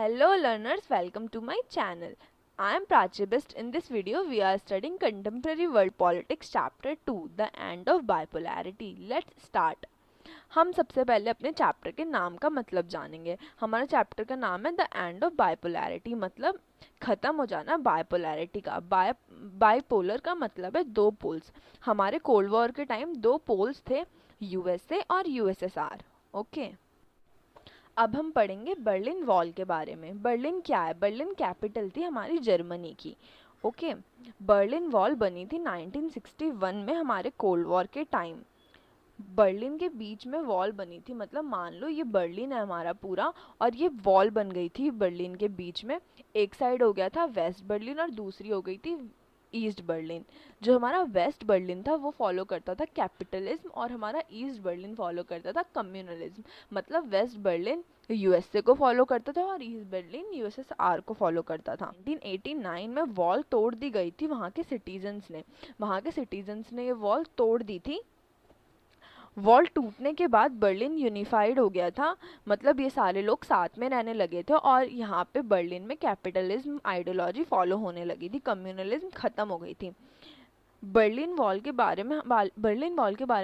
Hello learners, welcome to my channel. I am Prachibist. In this video, we are studying Contemporary World Politics Chapter 2, The End of Bipolarity. Let's start. हम सबसे पहले अपने chapter के नाम का मतलब जानेंगे. हमारा चैप्टर का नाम है द एंड ऑफ बाइपोलैरिटी, मतलब ख़त्म हो जाना बाइपोलैरिटी का. बाइपोलर का मतलब है दो पोल्स. हमारे कोल्ड वॉर के टाइम दो पोल्स थे, यूएसए और यूएसएसआर. ओके. अब हम पढ़ेंगे बर्लिन वॉल के बारे में. बर्लिन क्या है? बर्लिन कैपिटल थी हमारी जर्मनी की. ओके. बर्लिन वॉल बनी थी 1961 में हमारे कोल्ड वॉर के टाइम. बर्लिन के बीच में वॉल बनी थी, मतलब मान लो ये बर्लिन है हमारा पूरा, और ये वॉल बन गई थी बर्लिन के बीच में. एक साइड हो गया था वेस्ट बर्लिन और दूसरी हो गई थी ईस्ट बर्लिन. जो हमारा वेस्ट बर्लिन था वो फॉलो करता था कैपिटलिज्म और हमारा ईस्ट बर्लिन फॉलो करता था कम्युनलिज्म. मतलब वेस्ट बर्लिन यूएसए को फॉलो करता था और ईस्ट बर्लिन यूएसएसआर को फॉलो करता था. 1989 में वॉल तोड़ दी गई थी वहाँ के सिटीजन्स ने ये वॉल तोड़ दी थी. वॉल टूटने के बाद बर्लिन यूनिफाइड हो गया था, मतलब ये सारे लोग साथ में रहने लगे थे और यहाँ पे बर्लिन में कैपिटलिज्म आइडियोलॉजी फॉलो होने लगी थी, कम्युनलिज्म ख़त्म हो गई थी. बर्लिन वॉल के बारे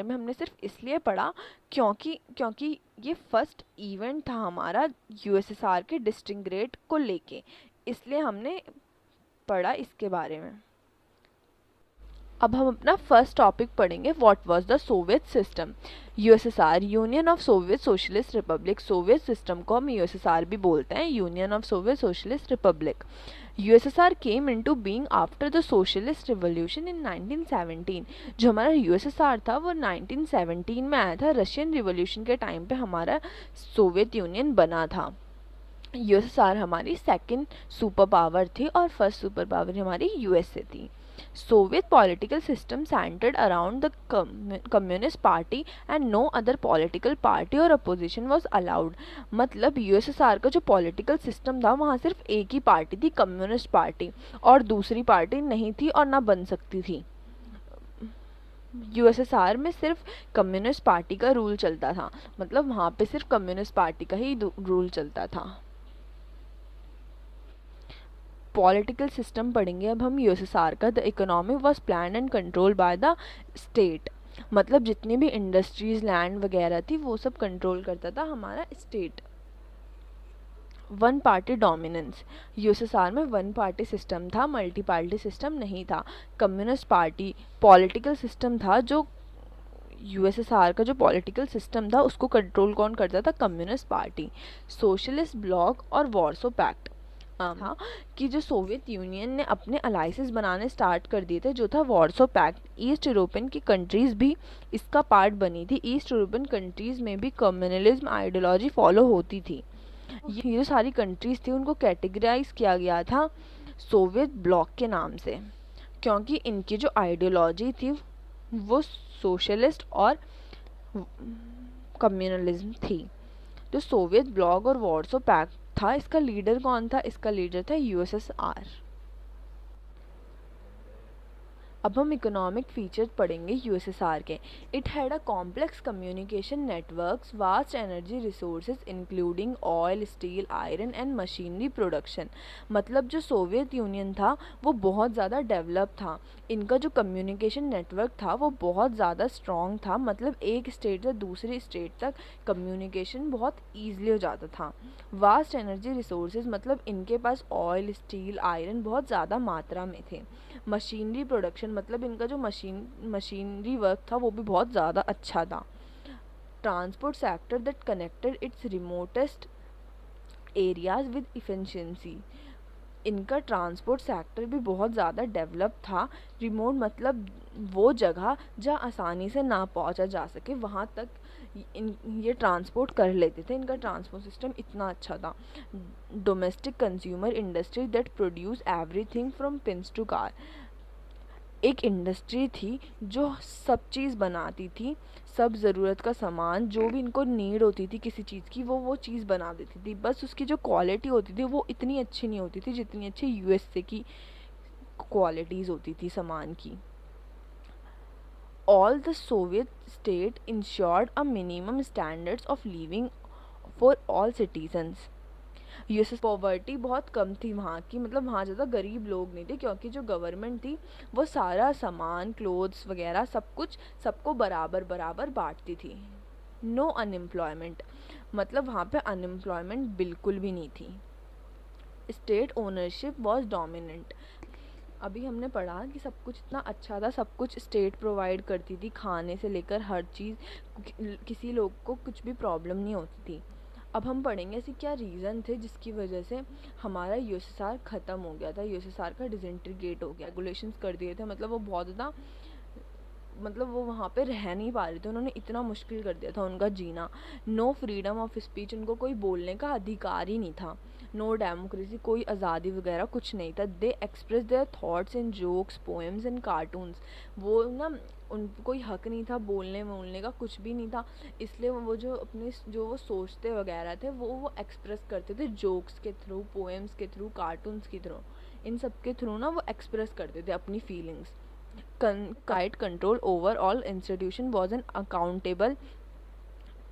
में हमने सिर्फ इसलिए पढ़ा क्योंकि ये फर्स्ट इवेंट था हमारा यूएसएसआर के डिसइंटीग्रेट को लेके, इसलिए हमने पढ़ा इसके बारे में. अब हम अपना फर्स्ट टॉपिक पढ़ेंगे. What was the Soviet system. USSR, union of Soviet socialist Republic. Soviet system को हम यूएसएसआर भी बोलते हैं, union of Soviet socialist Republic. USSR came into being after the socialist revolution in 1917. जो हमारा यूएसएसआर था वो 1917 में आया था. रशियन रिवॉल्यूशन के टाइम पे हमारा सोवियत यूनियन बना था. यूएसएसआर हमारी सेकंड सुपर पावर थी और फर्स्ट सुपर पावर हमारी यूएसए थी. Soviet political system centered around the Communist Party and no other political party or opposition was allowed. मतलब यूएसएसआर का जो पॉलिटिकल सिस्टम था वहाँ सिर्फ एक ही पार्टी थी, कम्युनिस्ट पार्टी, और दूसरी पार्टी नहीं थी और ना बन सकती थी. यूएसएसआर में सिर्फ कम्युनिस्ट पार्टी का रूल चलता था, मतलब वहाँ पे सिर्फ कम्युनिस्ट पार्टी का ही रूल चलता था. पॉलिटिकल सिस्टम पढ़ेंगे अब हम यूएसएसआर का. The economy was plan and control by the state. मतलब जितनी भी इंडस्ट्रीज, लैंड वगैरह थी वो सब कंट्रोल करता था हमारा state. One party dominance. USSR में वन पार्टी सिस्टम था, मल्टी पार्टी सिस्टम नहीं था. कम्युनिस्ट पार्टी पॉलिटिकल सिस्टम था. जो यूएसएसआर का जो पॉलिटिकल सिस्टम था उसको कंट्रोल कौन करता था? Communist party. सोशलिस्ट ब्लॉक और वॉर्सो पैक्ट था कि जो सोवियत यूनियन ने अपने अलाइसेस बनाने स्टार्ट कर दिए थे, जो था वॉर्सो पैक्ट. ईस्ट यूरोपियन की कंट्रीज़ भी इसका पार्ट बनी थी. ईस्ट यूरोपियन कंट्रीज़ में भी कम्युनलिज्म आइडियोलॉजी फॉलो होती थी. ये जो सारी कंट्रीज़ थी उनको कैटेगराइज किया गया था सोवियत ब्लॉक के नाम से, क्योंकि इनकी जो आइडियोलॉजी थी वो सोशलिस्ट और कम्युनलिज्म थी. जो सोवियत ब्लॉक और वॉर्सो पैक्ट था, इसका लीडर कौन था? इसका लीडर था यूएसएसआर. अब हम इकोनॉमिक फीचर्स पढ़ेंगे यूएसएसआर के. It had a complex communication networks, vast energy resources including oil, steel, iron and machinery production. मतलब जो सोवियत यूनियन था वो बहुत ज़्यादा डेवलप था. इनका जो कम्युनिकेशन नेटवर्क था वो बहुत ज़्यादा स्ट्रॉन्ग था, मतलब एक स्टेट से दूसरी स्टेट तक कम्युनिकेशन बहुत ईजिली हो जाता था. वास्ट एनर्जी रिसोर्सेज, मतलब इनके पास ऑयल, स्टील, आयरन बहुत ज़्यादा मात्रा में थे. मशीनरी प्रोडक्शन, मतलब इनका जो मशीनरी वर्क था वो भी बहुत ज़्यादा अच्छा था. Transport sector that connected it's remotest areas with efficiency. इनका ट्रांसपोर्ट सेक्टर भी बहुत ज़्यादा डेवलप था. रिमोट मतलब वो जगह जहाँ आसानी से ना पहुँचा जा सके वहाँ तक ये ट्रांसपोर्ट कर लेते थे. इनका ट्रांसपोर्ट सिस्टम इतना अच्छा था. Domestic consumer industry that produce everything from pins to car. एक इंडस्ट्री थी जो सब चीज़ बनाती थी, सब ज़रूरत का सामान जो भी इनको नीड होती थी किसी चीज़ की वो चीज़ बना देती थी. बस उसकी जो क्वालिटी होती थी वो इतनी अच्छी नहीं होती थी जितनी अच्छी यूएसए की क्वालिटीज़ होती थी सामान की. All the Soviet state ensured a minimum standards of living for all citizens. USS poverty बहुत कम थी वहाँ की, मतलब वहाँ ज़्यादा गरीब लोग नहीं थे, क्योंकि जो गवर्नमेंट थी वो सारा सामान, क्लोथ्स वगैरह सब कुछ सबको बराबर बराबर बांटती थी। नो अनएम्प्लॉयमेंट, मतलब वहाँ पे अनएम्प्लॉयमेंट बिल्कुल भी नहीं थी। State ownership was dominant. अभी हमने पढ़ा कि सब कुछ इतना अच्छा था, सब कुछ स्टेट प्रोवाइड करती थी, खाने से लेकर हर चीज़, किसी लोग को कुछ भी प्रॉब्लम नहीं होती थी। अब हम पढ़ेंगे ऐसे क्या रीज़न थे जिसकी वजह से हमारा यूएसएसआर ख़त्म हो गया था, यूएसएसआर का डिसइंटीग्रेट हो गया, रेगुलेशंस कर दिए थे, मतलब वो बहुत ज़्यादा, मतलब वो वहाँ पे रह नहीं पा रहे थे, उन्होंने इतना मुश्किल कर दिया था उनका जीना। नो फ्रीडम ऑफ स्पीच, उनको कोई बोलने का अधिकार ही नहीं था। नो डेमोक्रेसी, कोई आज़ादी वगैरह कुछ नहीं था। They express their thoughts in jokes, poems and cartoons, वो ना उन कोई हक नहीं था बोलने बोलने का, कुछ भी नहीं था, इसलिए वो जो अपने जो वो सोचते वगैरह थे वो एक्सप्रेस करते थे जोक्स के थ्रू, पोएम्स के थ्रू, कार्टून्स के थ्रू, इन सब के थ्रू ना वो एक्सप्रेस करते थे अपनी feelings. Tight control over all institution was an accountable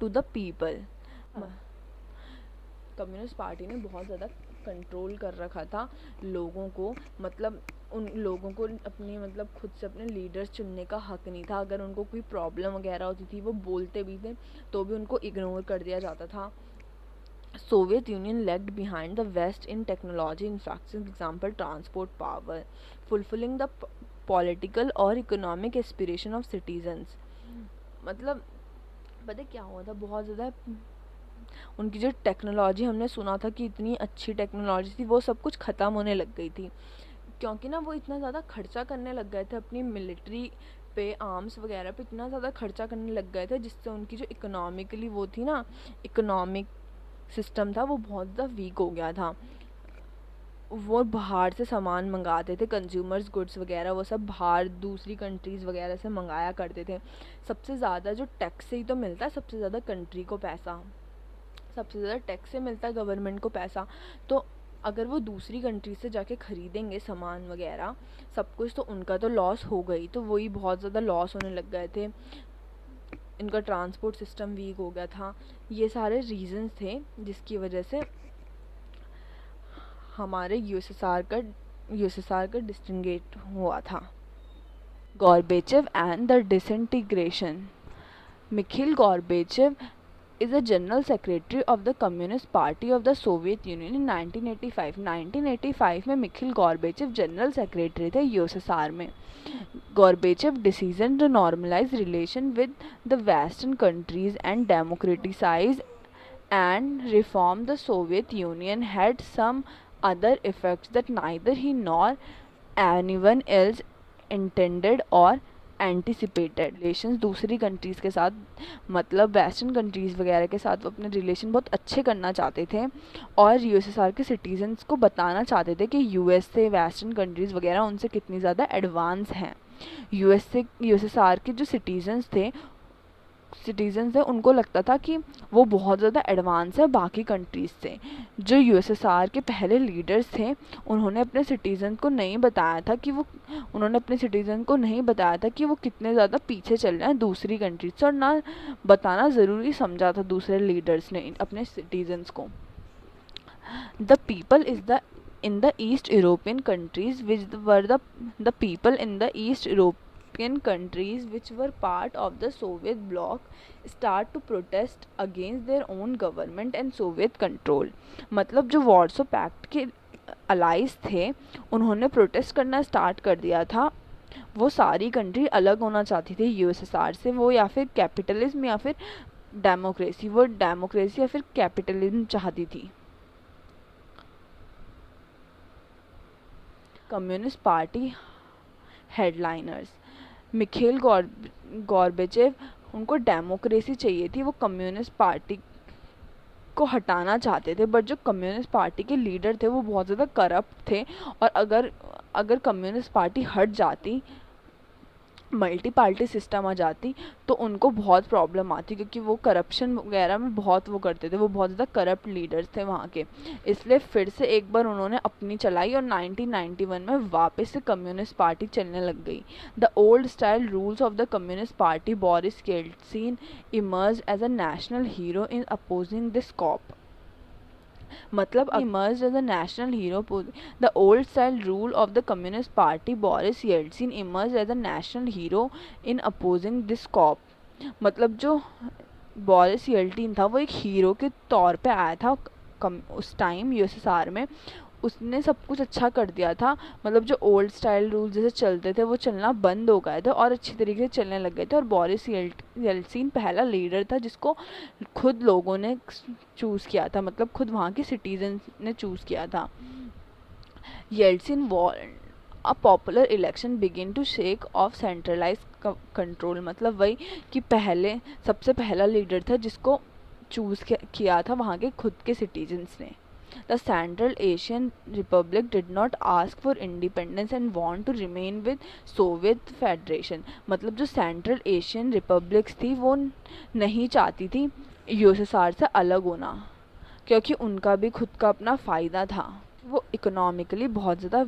to the people। Communist party ने बहुत ज़्यादा कंट्रोल कर रखा था लोगों को, मतलब उन लोगों को अपनी, मतलब खुद से अपने लीडर्स चुनने का हक नहीं था। अगर उनको कोई प्रॉब्लम वगैरह होती थी, वो बोलते भी थे तो भी उनको इग्नोर कर दिया जाता था। Soviet Union lagged behind the West in technology infrastructure, example transport power, fulfilling the political or economic aspiration of citizens। मतलब पता क्या हुआ था, बहुत ज़्यादा उनकी जो टेक्नोलॉजी, हमने सुना था कि इतनी अच्छी टेक्नोलॉजी थी, वो सब कुछ ख़त्म होने लग गई थी, क्योंकि ना वो इतना ज़्यादा खर्चा करने लग गए थे अपनी मिलिट्री पे, आर्म्स वगैरह पे इतना ज़्यादा खर्चा करने लग गए थे, जिससे उनकी जो इकोनॉमिकली वो थी ना, इकोनॉमिक सिस्टम था, वो बहुत ज़्यादा वीक हो गया था। वो बाहर से सामान मंगाते थे, कंज्यूमर्स गुड्स वगैरह वो सब बाहर दूसरी कंट्रीज़ वगैरह से मंगाया करते थे। सबसे ज़्यादा जो टैक्स से ही तो मिलता है सबसे ज़्यादा कंट्री को पैसा, सबसे ज़्यादा टैक्स से मिलता है गवर्नमेंट को पैसा। तो अगर वो दूसरी कंट्री से जाके ख़रीदेंगे सामान वगैरह सब कुछ, तो उनका तो लॉस हो गई, तो वही बहुत ज़्यादा लॉस होने लग गए थे। इनका ट्रांसपोर्ट सिस्टम वीक हो गया था। ये सारे रीजंस थे जिसकी वजह से हमारे यूएसएसआर का डिसइंटीग्रेट हुआ था। Gorbachev and the disintegration. Mikhail Gorbachev is a general secretary of the Communist Party of the Soviet Union in 1985। 1985 में मिखाइल गॉर्बेचेव जनरल सेक्रेटरी थे यूएसएसआर में। Gorbachev decision to normalise relation with the western countries and democratise and reform the Soviet Union had some other effects that neither he nor anyone else intended or anticipated. Relations दूसरी countries के साथ, मतलब western countries वगैरह के साथ वो अपने relation बहुत अच्छे करना चाहते थे, और यूएसएसआर के सिटीजन्स को बताना चाहते थे कि यूएस से वेस्टर्न कंट्रीज़ वगैरह उनसे कितनी ज़्यादा एडवांस हैं। यूएसएसआर के जो सिटीजन्स थे उनको लगता था कि वो बहुत ज़्यादा एडवांस है बाकी कंट्रीज़ से। जो यूएसएसआर के पहले लीडर्स थे उन्होंने अपने सिटीज़न को नहीं बताया था कि वो कितने ज़्यादा पीछे चल रहे हैं दूसरी कंट्रीज से, और ना बताना ज़रूरी समझा था दूसरे लीडर्स ने अपने सिटीजन्स को। The people is the in the East European countries which were the people in the East European countries which were part of the Soviet bloc start to protest against their own government and Soviet control। मतलब जो वार्सो pact के allies थे उन्होंने protest करना start कर दिया था। वो सारी कंट्री अलग होना चाहती थी यूएसएसआर से, वो या फिर कैपिटलिज्म या फिर डेमोक्रेसी, वो डेमोक्रेसी या फिर कैपिटलिज्म चाहती थी। Communist party headliners. मिखाइल गॉर्बेचेव, उनको डेमोक्रेसी चाहिए थी, वो कम्युनिस्ट पार्टी को हटाना चाहते थे, बट जो कम्युनिस्ट पार्टी के लीडर थे वो बहुत ज़्यादा करप्ट थे, और अगर कम्युनिस्ट पार्टी हट जाती, मल्टी पार्टी सिस्टम आ जाती, तो उनको बहुत प्रॉब्लम आती, क्योंकि वो करप्शन वगैरह में बहुत वो करते थे, वो बहुत ज़्यादा करप्ट लीडर्स थे वहाँ के। इसलिए फिर से एक बार उन्होंने अपनी चलाई और 1991 में वापस से कम्युनिस्ट पार्टी चलने लग गई। The old style rules of the communist party, Boris Yeltsin emerge as a national hero in opposing this coup. मतलब emerged as a national hero. The old style rule of the Communist Party, Boris Yeltsin emerged as a national hero in opposing this coup. मतलब जो Boris येल्टिन था वो एक hero के तौर पे आया था उस टाइम यूएसएसआर में. उसने सब कुछ अच्छा कर दिया था. मतलब जो ओल्ड स्टाइल रूल जैसे चलते थे वो चलना बंद हो गए थे और अच्छी तरीके से चलने लग गए थे. और बोरिस येल्टसिन पहला लीडर था जिसको खुद लोगों ने चूज़ किया था. मतलब खुद वहाँ के सिटीजन ने चूज़ किया था. Yeltsin a popular election begin to shake off centralise control. मतलब वही कि सबसे पहला लीडर था जिसको चूज़ किया था वहाँ के खुद के सिटीजन्स ने. The Central Asian Republic did not ask for independence and want to remain with Soviet Federation. मतलब जो सेंट्रल एशियन रिपब्लिक्स थी वो नहीं चाहती थी यूएसएसआर से अलग होना क्योंकि उनका भी खुद का अपना फ़ायदा था. वो इकोनॉमिकली बहुत ज़्यादा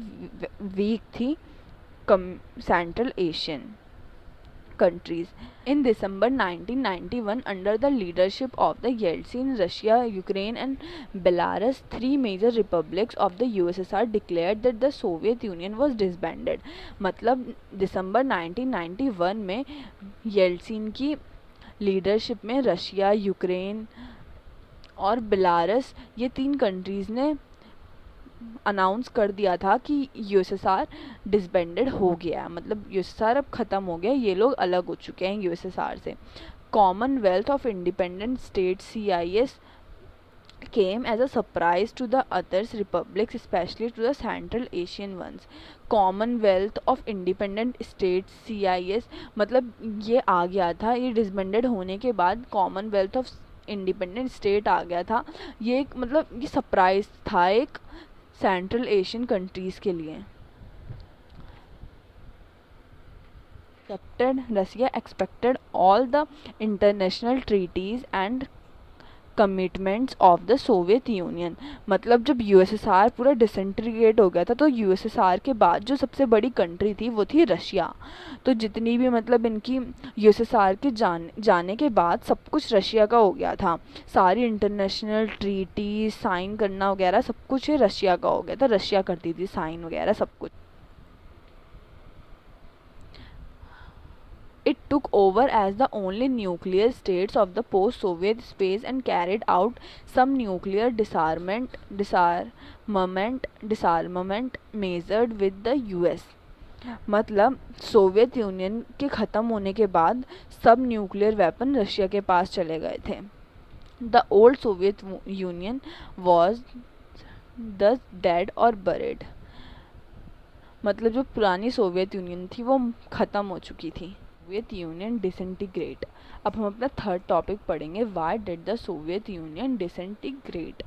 वीक थी central Asian countries. In December 1991, under the leadership of the Yeltsin, Russia, Ukraine and Belarus, three major republics of the USSR declared that the Soviet Union was disbanded. मतलब दिसंबर 1991 में येल्टसिन की लीडरशिप में Russia, Ukraine और Belarus ये 3 countries ने announce कर दिया था कि यूएसएसआर डिसबैंडेड हो गया. मतलब यूएसएसआर अब ख़त्म हो गया, ये लोग अलग हो चुके हैं यूएसएसआर से. Commonwealth of independent state CIS came as a surprise to the others republics, especially to the Central Asian ones. Commonwealth of Independent States CIS मतलब ये आ गया था, ये डिसबैंडेड होने के बाद कॉमनवेल्थ ऑफ इंडिपेंडेंट स्टेट आ गया था. ये मतलब ये सरप्राइज था एक सेंट्रल एशियन कंट्रीज़ के लिए. Russia accepted all the international treaties and commitments of the Soviet union. मतलब जब यूएसएसआर पूरा डिसइंटीग्रेट हो गया था तो यूएसएसआर के बाद जो सबसे बड़ी कंट्री थी वो थी रशिया. तो जितनी भी मतलब इनकी यूएसएसआर के जाने के बाद सब कुछ रशिया का हो गया था. सारी इंटरनेशनल ट्रीटी साइन करना वगैरह सब कुछ रशिया का हो गया था. रशिया करती थी साइन वगैरह सब कुछ. It took over as the only nuclear states of the post-Soviet space and carried out some nuclear disarmament measured with the US. मतलब सोवियत यूनियन के ख़त्म होने के बाद सब न्यूक्लियर वेपन रशिया के पास चले गए थे. The old Soviet union was thus dead or buried. मतलब जो पुरानी सोवियत यूनियन थी वो ख़त्म हो चुकी थी. Soviet Union disintegrate. अब हम अपना थर्ड टॉपिक पढ़ेंगे, why did the Soviet Union disintegrate.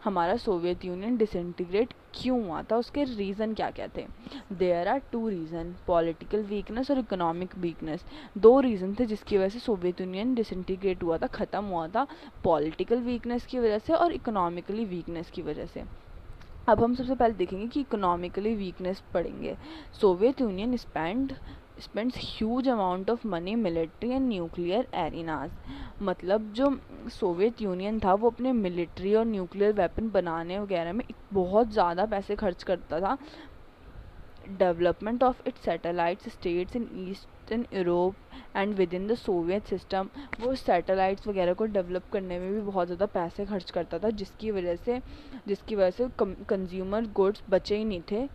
हमारा सोवियत यूनियन डिसइंटीग्रेट क्यों हुआ था, उसके रीज़न क्या क्या थे. There are 2 reason, political weakness और इकोनॉमिक वीकनेस. 2 रीज़न थे जिसकी वजह से सोवियत यूनियन डिसइंटीग्रेट हुआ था, ख़त्म हुआ था. पॉलिटिकल वीकनेस की वजह से और इकोनॉमिकली वीकनेस की वजह से. अब हम सबसे पहले देखेंगे कि इकोनॉमिकली वीकनेस पढ़ेंगे. Soviet union spends huge amount of money military and nuclear arenas. मतलब जो सोवियत यूनियन था वो अपने मिलिट्री और न्यूक्लियर वेपन बनाने वगैरह में बहुत ज़्यादा पैसे खर्च करता था. Development of its satellite states in eastern Europe and with in the Soviet system. वो सैटेलाइट्स वगैरह को डेवलप करने में भी बहुत ज़्यादा पैसे खर्च करता था जिसकी वजह से कंज्यूमर गुड्स बचे ही नहीं थे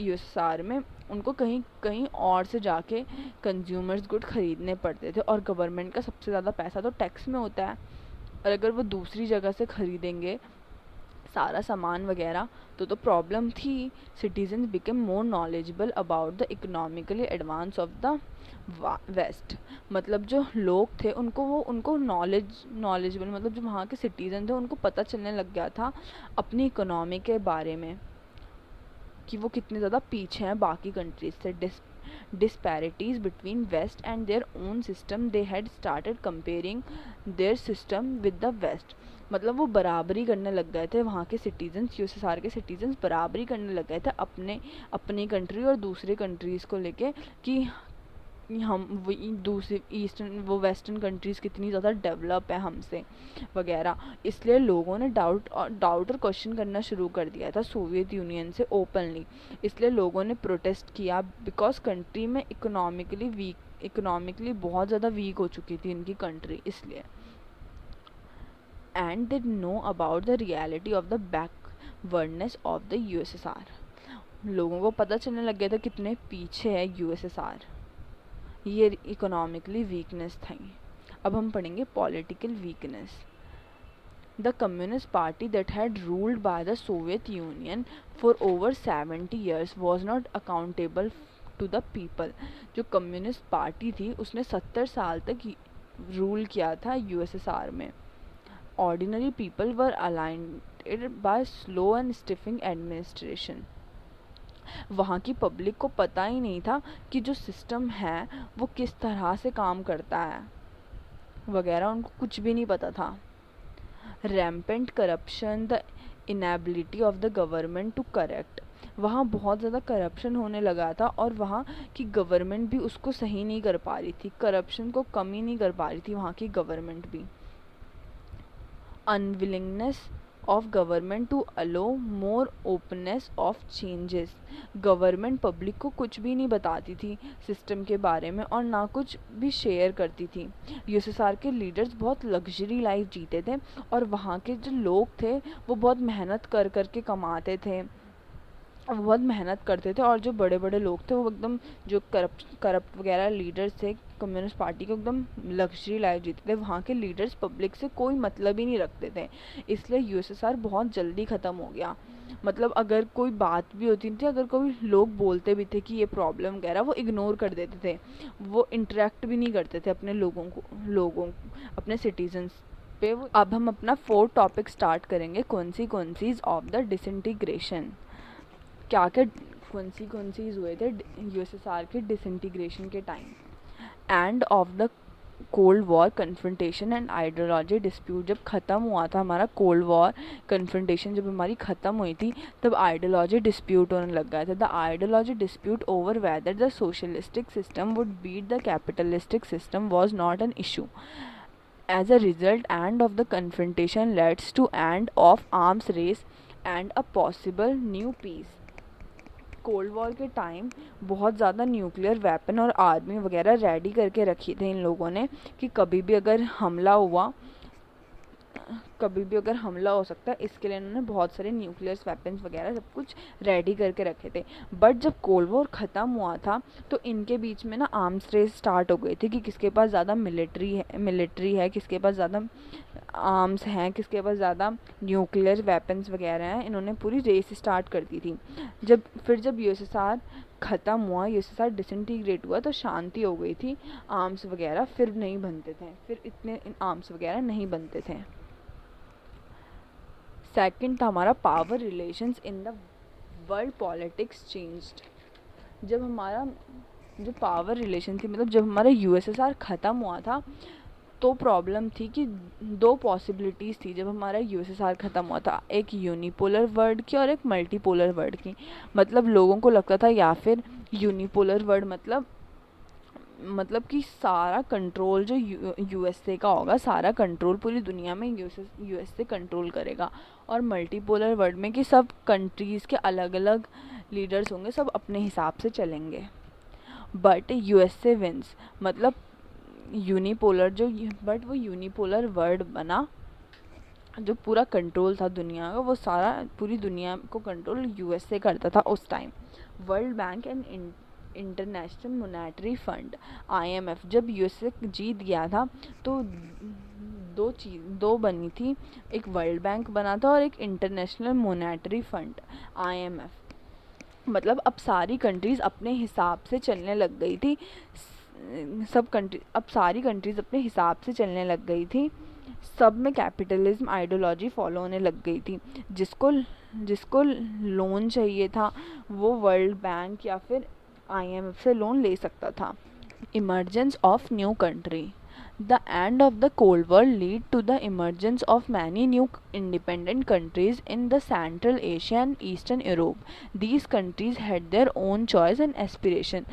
यूएसएसआर में. उनको कहीं और से जाके कंज्यूमर्स गुड ख़रीदने पड़ते थे और गवर्नमेंट का सबसे ज़्यादा पैसा तो टैक्स में होता है. और अगर वो दूसरी जगह से ख़रीदेंगे सारा सामान वगैरह तो प्रॉब्लम थी. Citizens become more knowledgeable about the economically advance of the West. मतलब जो लोग थे उनको नॉलेजेबल मतलब जो वहाँ के सिटीजन थे उनको पता चलने लग गया था अपनी इकोनॉमी के बारे में कि वो कितने ज़्यादा पीछे हैं बाकी कंट्रीज से. disparities between west and their own system, they had started comparing their system with the west. मतलब वो बराबरी करने लग गए थे वहाँ के सिटीजन्स, यूएसएसआर के सिटीजन्स बराबरी करने लग गए थे अपनी कंट्री और दूसरे कंट्रीज़ को लेके कि हम दूसरी ईस्टर्न वो वेस्टर्न कंट्रीज़ कितनी ज़्यादा डेवलप है हमसे वगैरह। इसलिए लोगों ने डाउट और क्वेश्चन करना शुरू कर दिया था सोवियत यूनियन से ओपनली। इसलिए लोगों ने प्रोटेस्ट किया बिकॉज कंट्री में इकोनॉमिकली बहुत ज़्यादा वीक हो चुकी थी इनकी कंट्री, इसलिए। And they know about the reality of the backwardness of the USSR. लोगों को पता चलने लग गया था कितने पीछे है यूएसएसआर, ये इकोनॉमिकली वीकनेस थी। अब हम पढ़ेंगे political weakness. The communist party that had ruled by the Soviet Union for over 70 years was not accountable to the people. जो कम्युनिस्ट पार्टी थी उसने 70 साल तक रूल किया था यूएसएसआर में। Ordinary people were aligned by slow and stifling administration. वहाँ की पब्लिक को पता ही नहीं था कि जो सिस्टम है वो किस तरह से काम करता है वगैरह, उनको कुछ भी नहीं पता था। Rampant corruption, the inability of the government to correct. वहाँ बहुत ज़्यादा करप्शन होने लगा था और वहाँ की गवर्नमेंट भी उसको सही नहीं कर पा रही थी, करप्शन को कमी नहीं कर पा रही थी वहाँ की गवर्नमेंट भी। Unwillingness of government to allow more openness of changes। Government public को कुछ भी नहीं बताती थी सिस्टम के बारे में और ना कुछ भी शेयर करती थी। यूएसएसआर के लीडर्स बहुत लग्जरी लाइफ जीते थे और वहाँ के जो लोग थे वो बहुत मेहनत कर कर के कमाते थे, बहुत मेहनत करते थे। और जो बड़े बड़े लोग थे वो एकदम जो करप्ट वगैरह लीडर्स थे कम्युनिस्ट पार्टी के, एकदम लग्जरी लाइफ जीते थे। वहाँ के लीडर्स पब्लिक से कोई मतलब ही नहीं रखते थे, इसलिए यूएसएसआर बहुत जल्दी ख़त्म हो गया। मतलब अगर कोई बात भी होती थी, अगर कोई लोग बोलते भी थे कि ये प्रॉब्लम वगैरह, वो इग्नोर कर देते थे, वो इंटरेक्ट भी नहीं करते थे अपने लोगों अपने सिटीजन्स पे। अब हम अपना 4th टॉपिक स्टार्ट करेंगे, कॉन्सिक्वेंसीज ऑफ द डिसइंटीग्रेशन। क्या क्या कॉन्सिक्वेंसीज हुए थे यूएसएसआर के डिसइंटीग्रेशन के time. End of the cold war confrontation and ideology dispute. जब ख़त्म हुआ था हमारा कोल्ड वॉर कन्फ्रंटेशन, जब हमारी ख़त्म हुई थी, तब आइडियोलॉजी डिस्प्यूट होने लग गया था। The ideology dispute over whether the socialistic system would beat the capitalistic system was not an issue. As a result, end of the confrontation leads to end of arms race and a possible new peace। Cold war के time बहुत ज़्यादा nuclear weapon और army वगैरह ready करके रखी थे इन लोगों ने कि कभी भी अगर हमला हो सकता है, इसके लिए इन्होंने बहुत सारे न्यूक्लियर वेपन्स वगैरह सब कुछ रेडी करके रखे थे। बट जब कोल्ड वॉर ख़त्म हुआ था तो इनके बीच में ना आर्म्स रेस स्टार्ट हो गई थी कि किसके पास ज़्यादा मिलिट्री है, किसके पास ज़्यादा आर्म्स हैं, किसके पास ज़्यादा न्यूक्लियर वेपन्स वगैरह हैं। इन्होंने पूरी रेस स्टार्ट कर दी थी। जब यूएसएसआर ख़त्म हुआ, यूएसएसआर डिसइंटीग्रेट हुआ, तो शांति हो गई थी। आर्म्स वगैरह फिर नहीं बनते थे, फिर इतने आर्म्स वगैरह नहीं बनते थे। सेकंड था हमारा power relations in the world politics changed. जब हमारा जो पावर रिलेशन थी, मतलब जब हमारा यूएसएसआर ख़त्म हुआ था तो प्रॉब्लम थी कि 2 पॉसिबिलिटीज़ थी जब हमारा यूएसएसआर ख़त्म हुआ था, एक यूनिपोलर वर्ल्ड की और एक मल्टीपोलर वर्ल्ड की। मतलब लोगों को लगता था या फिर यूनिपोलर वर्ल्ड मतलब कि सारा कंट्रोल जो यूएसए का होगा, सारा कंट्रोल पूरी दुनिया में यूएसए कंट्रोल करेगा। और मल्टीपोलर वर्ल्ड में कि सब कंट्रीज़ के अलग अलग लीडर्स होंगे, सब अपने हिसाब से चलेंगे। बट यूएसए विंस, मतलब यूनिपोलर बट वो यूनिपोलर वर्ल्ड बना। जो पूरा कंट्रोल था दुनिया का, वो सारा पूरी दुनिया को कंट्रोल यूएसए करता था उस time. World bank and international monetary fund IMF जब यूएसए जीत गया था तो दो बनी थी, एक वर्ल्ड बैंक बना था और एक इंटरनेशनल मॉनेटरी फंड आईएमएफ। मतलब अब सारी कंट्रीज़ अपने हिसाब से चलने लग गई थी, अब सारी कंट्रीज़ अपने हिसाब से चलने लग गई थी। सब में कैपिटलिज्म आइडियोलॉजी फॉलो होने लग गई थी। जिसको लोन चाहिए था वो वर्ल्ड बैंक या फिर आईएमएफ से लोन ले सकता था। Emergence of new country. The end of the Cold War led to the emergence of many new independent countries in the Central Asia and Eastern Europe. These countries had their own choice and aspiration.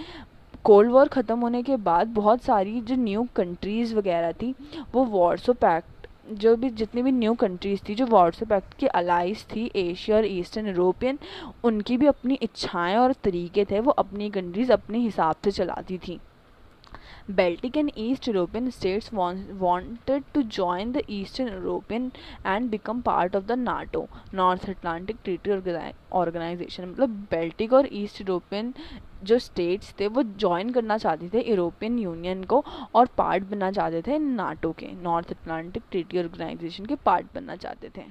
Cold war ख़त्म होने के बाद बहुत सारी जो new countries वगैरह थी वो वार्सो पैक्ट, जो भी जितनी भी न्यू कंट्रीज़ थी जो वार्सो पैक्ट की अलाइज थी एशिया और ईस्टर्न यूरोपियन, उनकी भी अपनी इच्छाएं और तरीके थे, वो अपनी कंट्रीज़ अपने हिसाब से चलाती थी। Baltic and East European states wanted to join the Eastern European and become part of the NATO, North Atlantic Treaty Organization। मतलब बेल्टिक और ईस्ट यूरोपियन जो स्टेट्स थे वो ज्वाइन करना चाहते थे यूरोपियन यूनियन को और पार्ट बनना चाहते थे नाटो के, नॉर्थ अटलांटिक ट्रीटी ऑर्गेनाइजेशन के पार्ट बनना चाहते थे।